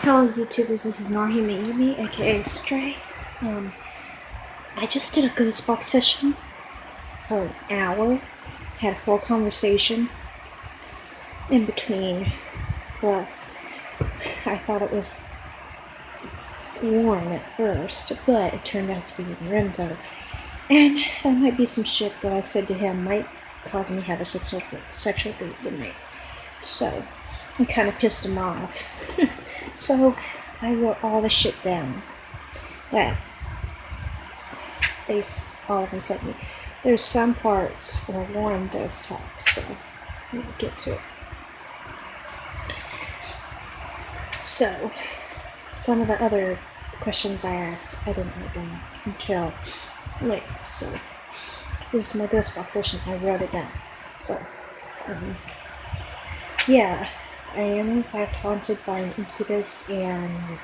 Hello YouTubers, this is Narhima Yumi, aka Stray. I just did a Ghostbox session for an hour, had a full conversation in between. Well, I thought it was Warren at first, but it turned out to be Lorenzo. And there might be some shit that I said to him might cause me to have a sexual date tonight. So, I kind of pissed him off. So, I wrote all the shit down that all of them sent me. There's some parts where Warren does talk, so we'll get to it. So, some of the other questions I asked, I didn't write down until later. So, this is my Ghostbox session. I wrote it down. So, yeah, I am in fact haunted by an incubus and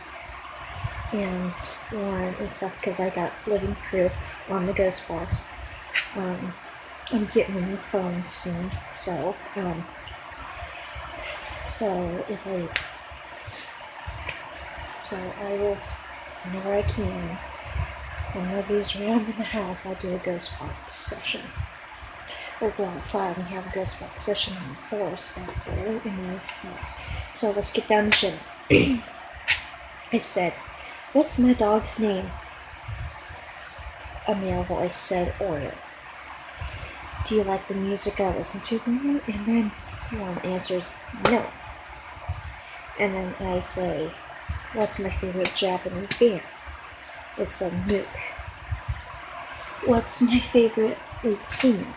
Warren and stuff because I got living proof on the Ghostbox. I'm getting a new phone soon, so I will, whenever I can, when nobody's around in the house, I'll do a Ghostbox session. Or go outside and have a Ghostbox session in the forest back there in my house. So let's get down to shit. I said, "What's my dog's name?" A male voice said, "Oreo." "Do you like the music I listen to?" And then one answers, "No." And then I say, "What's my favorite Japanese band?" It said, Mook. "What's my favorite lead singer?"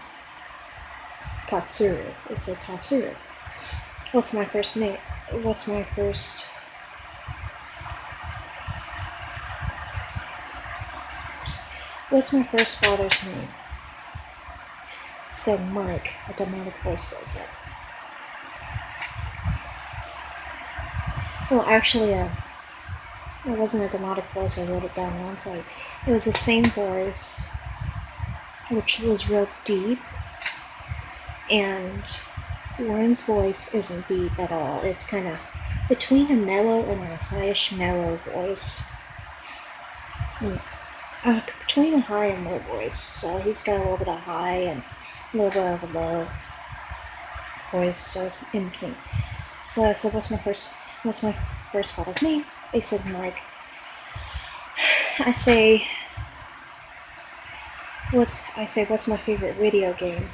Tatsuru. It said Tatsuru. What's my first name? What's my first father's name? It said Mike. A demonic voice says it. Well, actually, it wasn't a demonic voice. I wrote it down wrong. So it was the same voice, which was real deep. And Warren's voice isn't deep at all. It's kind of between a mellow and a highish mellow voice. Between a high and low voice. So he's got a little bit of high and a little bit of a low voice. So it's in between. So I said, what's my first father's name? They said Mike. I say, what's my favorite video game?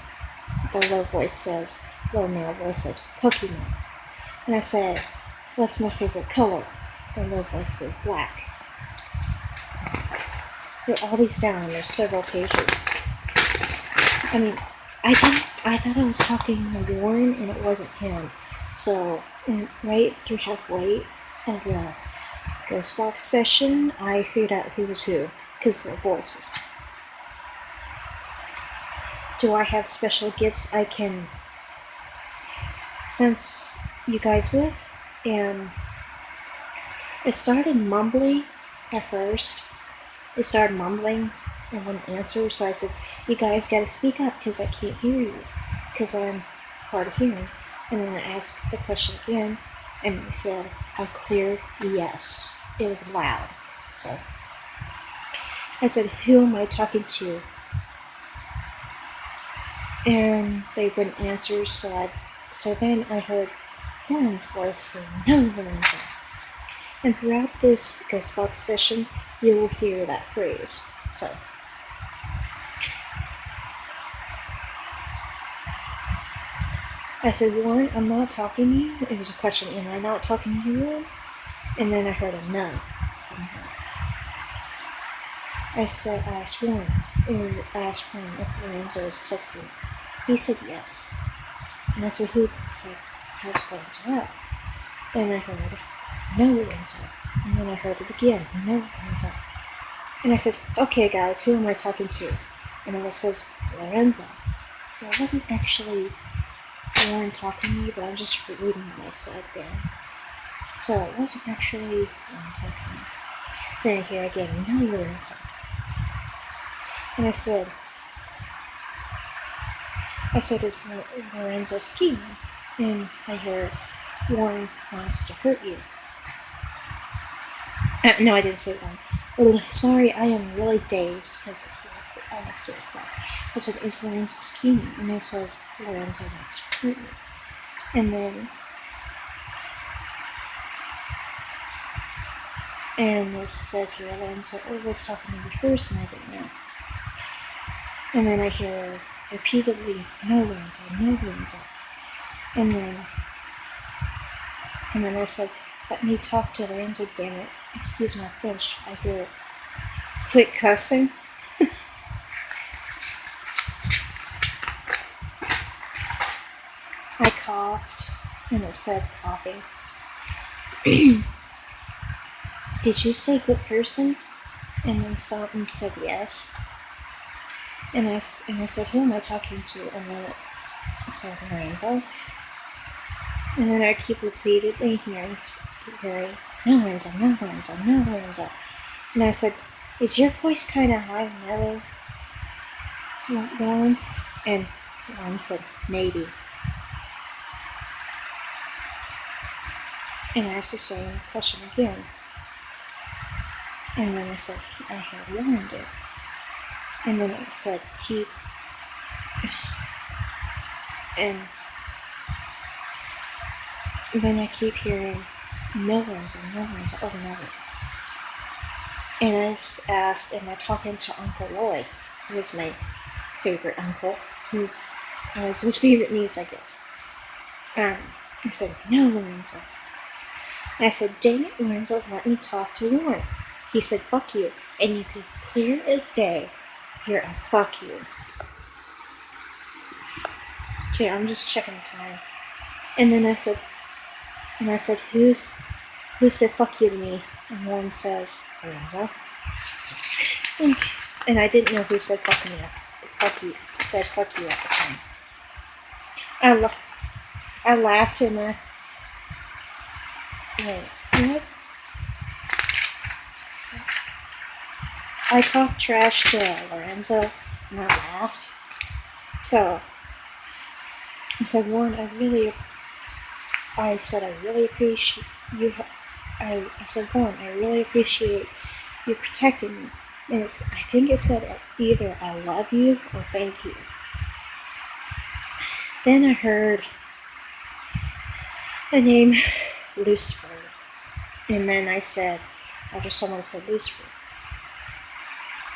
The low male voice says Pokemon. And I said, what's my favorite color? The low voice says black. Put all these down. There's several pages. I mean, I thought I was talking to Warren and it wasn't him. So, right through halfway of the Ghostbox session, I figured out who was who because of the voices. Do I have special gifts I can sense you guys with? And it started mumbling at first. It started mumbling and wouldn't answer, so I said, you guys gotta speak up because I can't hear you because I'm hard of hearing. And then I asked the question again and he said a clear yes. It was loud. So I said, who am I talking to? And they wouldn't answer, so then I heard Warren's voice say, no, Lorenzo. And throughout this Ghostbox session, you will hear that phrase. So, I said, Warren, I'm not talking to you. It was a question, am I not talking to you, Warren? And then I heard a no from her. I asked Warren if Lorenzo was sexting. He said yes. And I said, how's Lorenzo up? And I heard, no, Lorenzo. And then I heard it again, no, Lorenzo. And I said, okay, guys, who am I talking to? And then it says, Lorenzo. So it wasn't actually Warren talking to me, but I'm just reading what I said then. So it wasn't actually Warren talking to me. Then I hear again, no, Lorenzo. And I said, is Lorenzo scheming? And I hear, Warren wants to hurt you. No, I didn't say one. Oh, sorry, I am really dazed because it's like almost 3 o'clock. I said, is Lorenzo scheming? And it says, Lorenzo, that's true. And then, and this says here, Lorenzo was talking to me first, and I didn't know. And then I hear repeatedly, no, Lorenzo, no, Lorenzo. And then I said, let me talk to Lorenzo, damn it. Excuse my French. I hear quit cussing. I coughed, and it said coughing. Did you say quit cursing? And then something said yes. And I said, who am I talking to? And then it said Lorenzo. And then I keep repeatedly hearing, no, Lorenzo, no, Lorenzo, no, Lorenzo. And I said, is your voice kind of high and mellow, Lauren? And Lauren said, maybe. And I asked the same question again. And then I said, I heard Lauren did. And then it said, keep. And then I keep hearing, no, Lorenzo, over and over. And I asked, am I talking to Uncle Lloyd, who was my favorite uncle, who was his favorite niece, I guess. I said, no, Lorenzo. And I said, dang it, Lorenzo, let me talk to Lauren. He said, fuck you. And you could clear as day hear a fuck you. Okay, I'm just checking the time. And then I said, who said fuck you to me? And Lauren says, Lorenzo. And I didn't know who said fuck you at the time. I laughed and what? I talked trash to Lorenzo and I laughed. So I said, Lauren, I really appreciate you. I said, Lauren, I really appreciate you protecting me. And I think it said either I love you or thank you. Then I heard the name Lucifer. And then I said, after someone said Lucifer,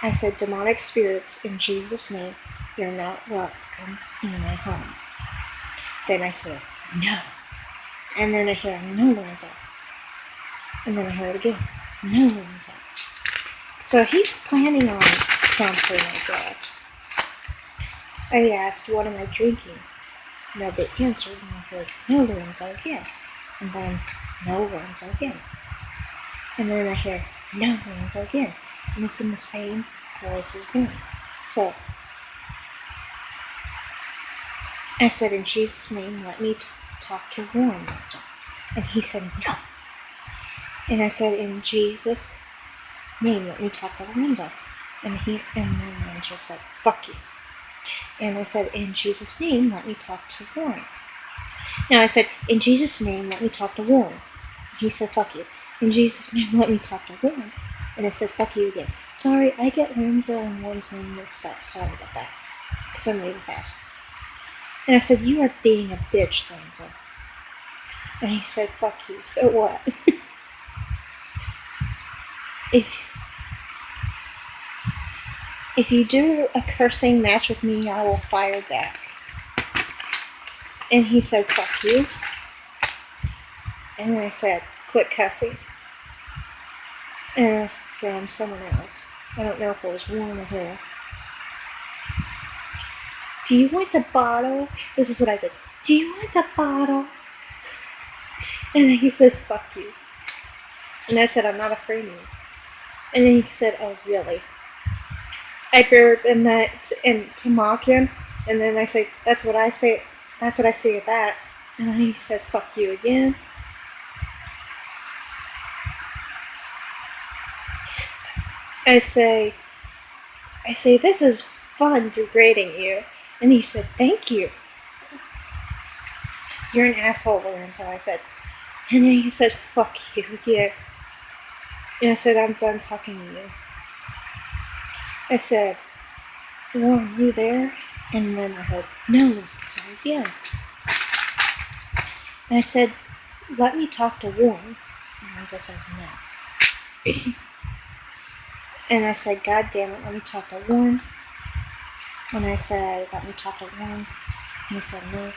I said, demonic spirits, in Jesus' name, you're not welcome in my home. Then I hear, no. And then I hear, no, Lorenzo. And then I heard again, no, Lorenzo. So he's planning on something, I guess. I asked, what am I drinking? Nobody answered, and I heard, no, Lorenzo again. And then, no, Lorenzo again. And then I hear, no, Lorenzo again. And it's in the same voice as me. So I said, in Jesus' name, let me talk to Warren, Lorenzo. And he said, no. And I said, in Jesus' name, let me talk to Lorenzo. And then Lorenzo said, fuck you. And I said, in Jesus' name, let me talk to Warren. Now I said, in Jesus' name, let me talk to Warren. He said, fuck you. In Jesus' name, let me talk to Warren. And I said, fuck you again. Sorry, I get Lorenzo and Warren's name mixed up. Sorry about that. Because I'm moving fast. And I said, you are being a bitch, Lorenzo. And he said, fuck you. So what? If you do a cursing match with me, I will fire back. And he said, fuck you. And then I said, quit cussing. From someone else. I don't know if it was Warren or who. Do you want a bottle? This is what I did. Do you want a bottle? And then he said, fuck you. And I said, I'm not afraid of you. And then he said, oh, really? I burped and to mock him. And then I said, that's what I say at that. And then he said, fuck you again. I say, this is fun degrading you. And he said, thank you. You're an asshole, Lorenzo, I said. And then he said, fuck you again. And I said, I'm done talking to you. I said, Warren, you there? And then I heard, no. So again. And I said, let me talk to Warren. And Lorenzo says, no. And I said, God damn it, let me talk to Warren. And I said, let me talk to Warren. And he said, no.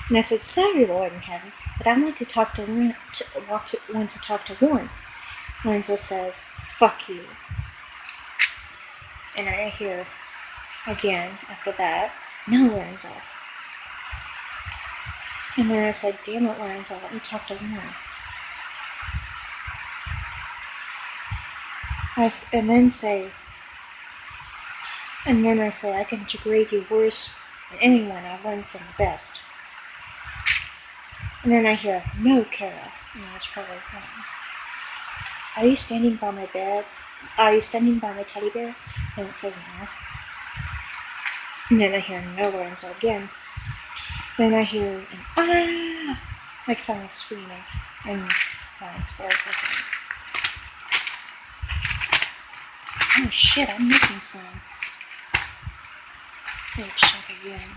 And I said, sorry, Lord in heaven, but I want to talk to Warren, want to talk to Warren. Lorenzo says, fuck you. And I hear again after that, no, Lorenzo. And then I said, damn it, Lorenzo, let me talk to Warren. And then I say, I can degrade you worse than anyone. I learned from the best. And then I hear, no, Kara. And that's probably wrong. Are you standing by my bed? Are you standing by my teddy bear? And it says no. And then I hear, no, Lorenzo, again. Then I hear an ah, like someone screaming. And Lorenzo goes, oh shit, I'm missing some. Let's check again.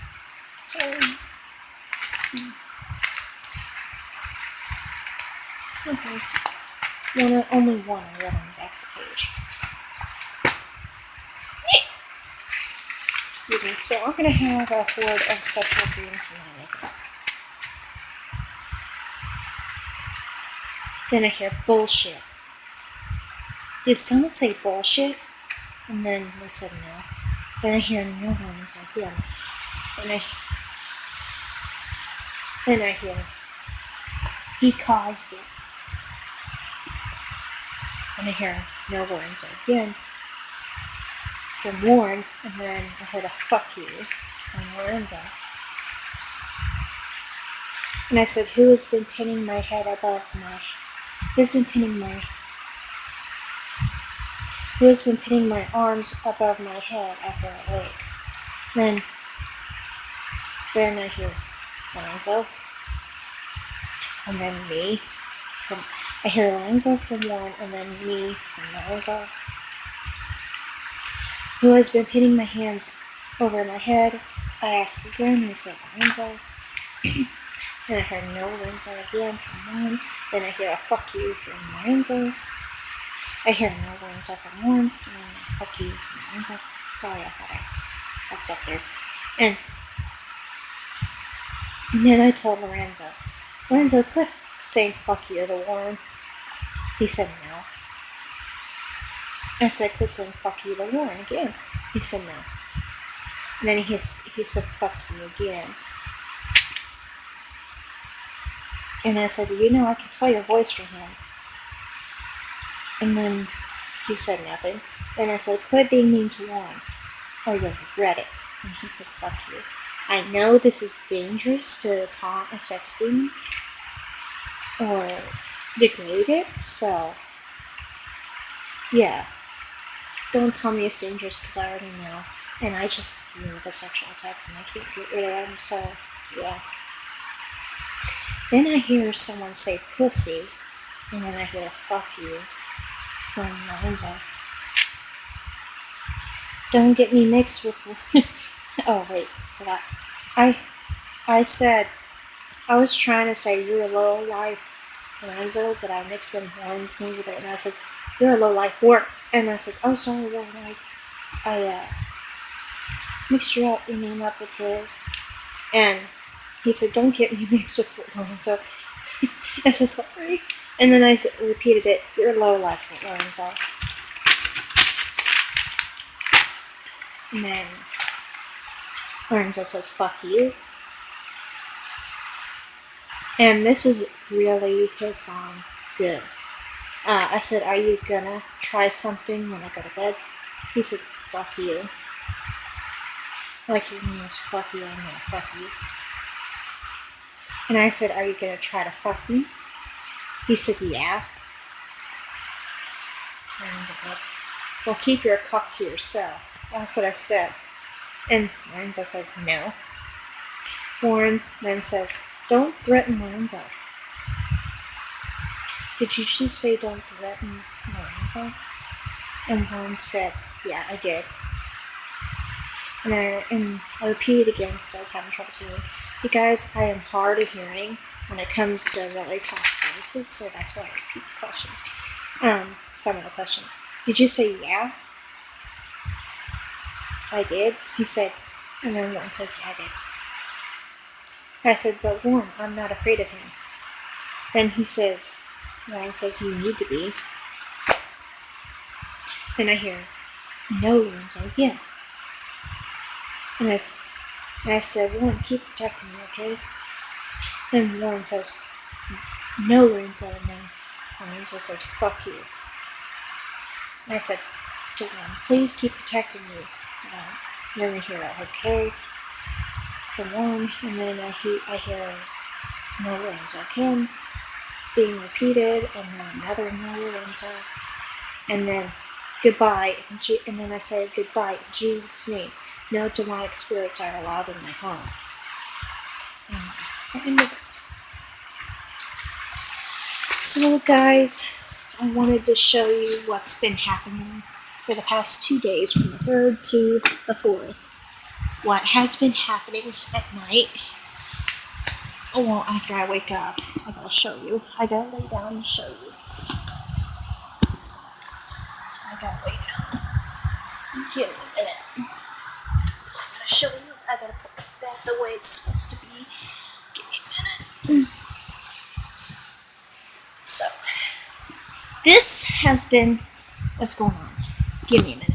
Sorry. Okay. Only one I read on the back of the page. Excuse me. So I'm going to have a horde of sexual dreams tonight. Then I hear bullshit. Did someone say bullshit? And then they said no. Then I hear no one's again. Then I hear he caused it. And I hear no Lorenzo again from Warren, and then I heard a fuck you from Lorenzo. And I said, who has been pinning my head above my... Who has been pinning my arms above my head after I wake? Then I hear Lorenzo. And then me. I hear Lorenzo from Warren, and then me from Lorenzo. Who has been pinning my hands over my head? I asked again, and he said Lorenzo. Then I heard no Lorenzo again from Warren. Then I hear a fuck you from Lorenzo. I hear no Lorenzo from Warren, and then a fuck you from Lorenzo. Sorry, I thought I fucked up there. And then I told Lorenzo, quit saying fuck you to Warren. He said no. I said, quit saying fuck you to Warren again. He said no. And then he said fuck you again. And I said, I can tell your voice from him. And then he said nothing. Then I said, quit being mean to Warren, or you'll regret it. And he said, fuck you. I know this is dangerous to taunt a sex demon or degrade it, so yeah. Don't tell me it's dangerous because I already know. And I just deal with the sexual attacks and I can't get rid of them, so yeah. Then I hear someone say pussy, and then I hear fuck you from Lorenzo. Don't get me mixed with... Oh, wait, forgot. I said, I was trying to say you're a low life Lorenzo, but I mixed in Warren's name with it, and I said, you're a low life Warren. And I said, oh, sorry, Warren, I mixed your name up with his. And he said, don't get me mixed with Lorenzo. I said, sorry. And then I repeated it, you're a low life Lorenzo. And then Lorenzo says, fuck you. And this is really hits on good. I said, are you gonna try something when I go to bed? He said, fuck you. Like your name is fuck you, I'm gonna fuck you. And I said, are you gonna try to fuck me? He said, yeah. Lorenzo said, well, keep your cock to yourself. That's what I said. And Lorenzo says, no. Warren then says, don't threaten Lorenzo. did you just say don't threaten Lorenzo? And Juan said, yeah, I did. And I repeated again because I was having trouble hearing. You guys, I am hard of hearing when it comes to really soft voices, so that's why I repeat the questions. Some of the questions. Did you say yeah? I did. He said, and then Juan says, yeah, I did. I said, but Juan, I'm not afraid of him. Then Juan says, you need to be. Then I hear, no, Lorenzo, yeah. And I said, Warren, keep protecting me, okay? Then Warren says, no, Lorenzo, and then Lorenzo says, fuck you. And I said to Warren, please keep protecting me. Then I hear, okay, from Warren, and then I hear, no, Lorenzo, again, being repeated, and then another no, Lorenzo, and then goodbye, and then I say goodbye in Jesus' name. No demonic spirits are allowed in my home. And that's the end of it. So guys, I wanted to show you what's been happening for the past 2 days, from the 3rd to the 4th. What has been happening at night. Oh, well, after I wake up, I gotta show you. I gotta lay down and show you. So I gotta lay down. Give me a minute. I gotta show you. I gotta put that the way it's supposed to be. Give me a minute. So, this has been what's going on. Give me a minute.